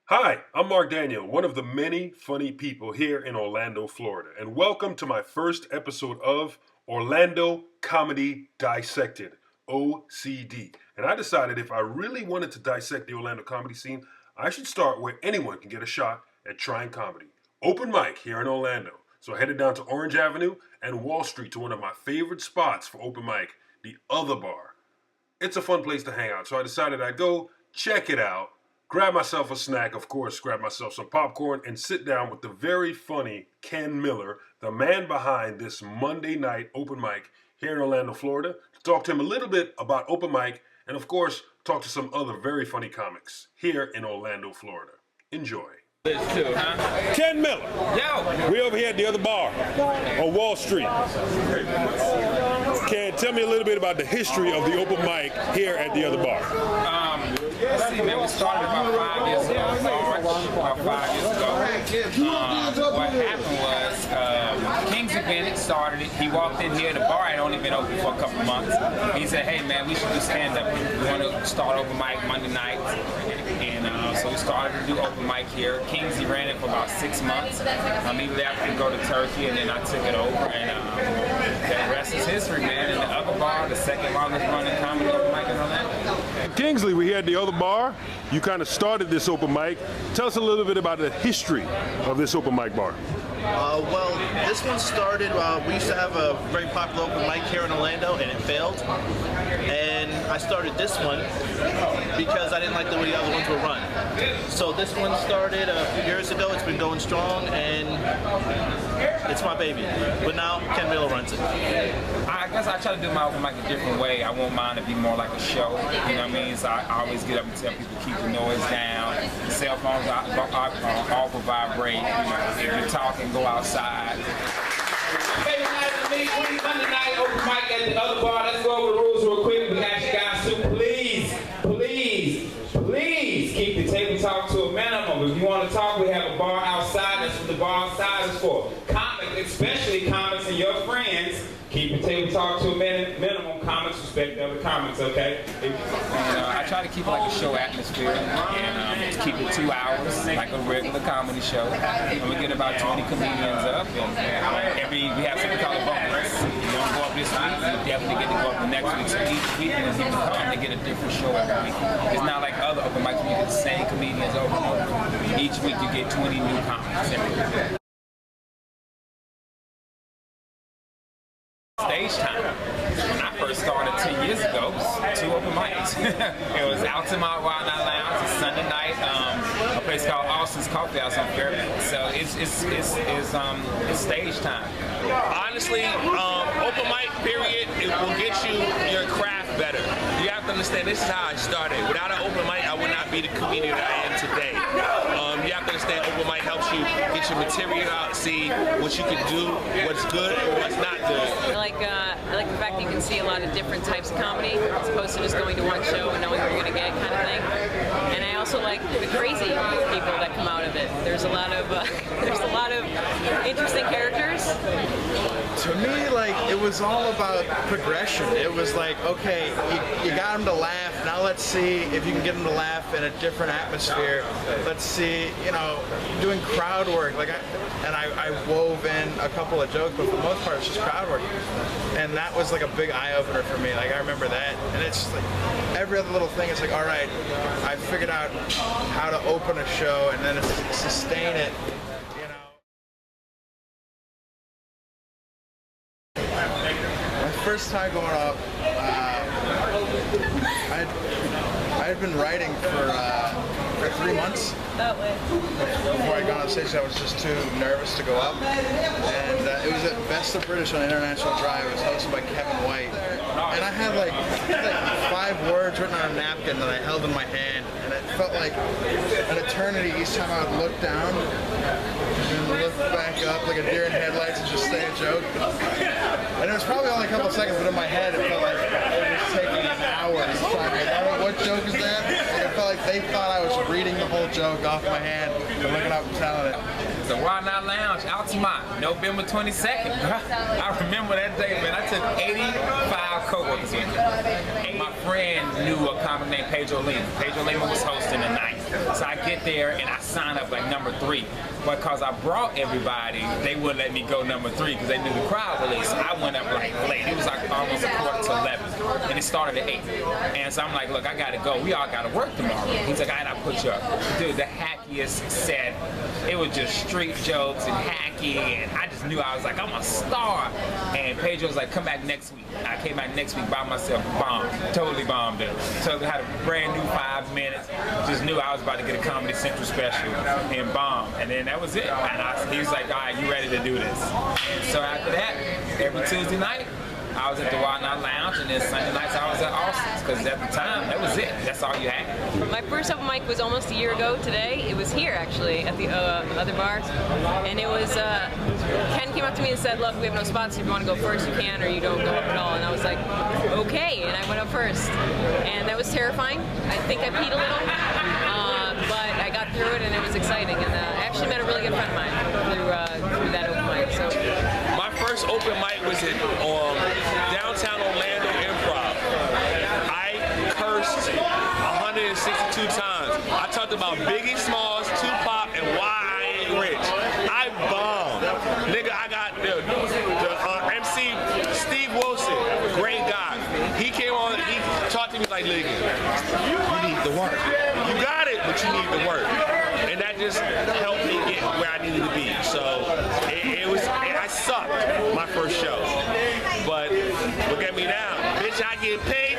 Hi, I'm Mark Daniel, one of the many funny people here in Orlando, Florida, and welcome to my first episode of Orlando Comedy Dissected, OCD. And I decided if I really wanted to dissect the Orlando comedy scene, I should start where anyone can get a shot at trying comedy. Open mic here in Orlando. So I headed down to Orange Avenue and Wall Street to one of my favorite spots for open mic, the Other Bar. It's a fun place to hang out, so I decided I'd go check it out, grab myself a snack, of course, grab myself some popcorn, and sit down with the very funny Ken Miller, the man behind this Monday night open mic here in Orlando, Florida, to talk to him a little bit about open mic, and of course, talk to some other very funny comics here in Orlando, Florida. Enjoy. Ken Miller. Yo. We over here at the Other Bar on Wall Street. Ken, tell me a little bit about the history of the open mic here at the Other Bar. Let's see, man, we started about 5 years ago, about 5 years ago. What happened was, Kingsley Bennett started it. He walked in here, the bar had only been open for a couple of months. He said, hey man, we should do stand-up. We want to start open mic Monday nights. And so we started to do open mic here. Kingsley ran it for about 6 months. He left to go to Turkey, and then I took it over. And the rest is history, man. And the Other Bar, the second longest running comedy open mic in Orlando. Kingsley, we're here at the Other Bar. You kind of started this open mic. Tell us a little bit about the history of this open mic bar. Well, this one started, we used to have a very popular open mic here in Orlando, and it failed. And I started this one because I didn't like the way the other ones were run. So this one started a few years ago. It's been going strong, and it's my baby. But now Ken Miller runs it. I guess I try to do my open mic a different way. I want mine to be more like a show. You know what I mean? So I always get up and tell people keep the noise down. The cell phones off will vibrate. You know, if you're talking, go outside. Favorite night of the week, Monday night open mic at the Other Bar. Let's go over the rules real quick. We ask you guys to please keep the table talk to a minimum. If you want to talk, we have a bar outside. That's what the bar outside is for. Comics, especially comics and your friends, keep the table talk to a minimum. Comics respect the other comics, okay? I try to keep it like a show atmosphere and keep it 2 hours, like a regular comedy show. And we get about 20 comedians up, and we have something called a bonus. You don't go up this week, you definitely get to go up the next week. So each week when people come, they get a different show every week. It's not like other open mics where you get the same comedians over and over. Each week you get 20 new comics every week. Stage time. When I first started 10 years ago, it was 2 open mics. It was Altamont Wild Night Lounge, a Sunday night, a place called Austin's Coffee House on Fairbanks. So it's stage time. Honestly, open mic period, it will get you your craft better. You have to understand, this is how I started. Without an open mic, I would not be the comedian that I am today. You have to understand, open mic helps you get your material out, see what you can do, what's good and what's not good. I like the fact that you can see a lot of different types of comedy as opposed to just going to one show and knowing what you're going to get kind of thing. And I also like the crazy people that come out of it. There's a lot of interesting characters. To me, like, it was all about progression. It was like, okay, you got them to laugh. Now let's see if you can get them to laugh in a different atmosphere. Let's see, doing crowd work. I wove in a couple of jokes, but for the most part, it's just crowd work. And that was like a big eye-opener for me. Like, I remember that. And it's just like, every other little thing, it's like, all right, I figured out how to open a show and then sustain it. First time going up, I had been writing for 3 months. That way. Before I got on stage, I was just too nervous to go up. And it was at Best of British on International Drive. It was hosted by Kevin White. And I had like 5 words written on a napkin that I held in my hand. And it felt like an eternity each time I would look down and look back up like a deer in headlights and just say a joke. And it was probably only a couple of seconds, but in my head it felt like it was taking hours trying to figure out what joke is that. Like, it felt like they thought I was reading the whole joke off my hand and looking up and telling it. The Wild Night Lounge, Altamont, November 22nd. I remember that day, man. I took 85 coworkers with me. My friend knew a comic named Pedro Lima. Pedro Lima was hosting the night. So I get there and I sign up like number 3. But because I brought everybody, they wouldn't let me go number 3 because they knew the crowd was late. So I went up like late. It was like almost 11:15, and it started at 8. And so I'm like, look, I gotta go. We all gotta work tomorrow. He's like, all right, I'll put you up. Dude, the hackiest set. It was just street jokes and hacky, and I just knew I was like, I'm a star. And Pedro was like, come back next week. I came back next week by myself, bombed, totally bombed it. So I had a brand new 5 minutes. Just knew I was about to get a Comedy Central special and bomb. And then that was it. And he was like, all right, you ready to do this? And so after that, every Tuesday night, I was at the Wild Night Lounge, and then Sunday nights I was at Austin's, because at the time, that was it. That's all you had. My first open mic was almost a year ago today. It was here, actually, at the other bars. And it was, Ken came up to me and said, look, we have no spots. If you want to go first, you can, or you don't go up at all. And I was like, okay. And I went up first. And that was terrifying. I think I peed a little. But I got through it, and it was exciting. And I actually met a really good friend of mine through that open mic. So. My first open mic was in downtown Orlando Improv. I cursed 162 times. I talked about Biggie Smalls, Tupac, and why I ain't rich. I bombed. Nigga, I got the MC Steve Wilson, great guy. He came on, he talked to me like, nigga, you need the work. You got it, but you need the work. And that just helped me get where I needed to be. So I sucked my first show. But look at me now. Bitch, I get paid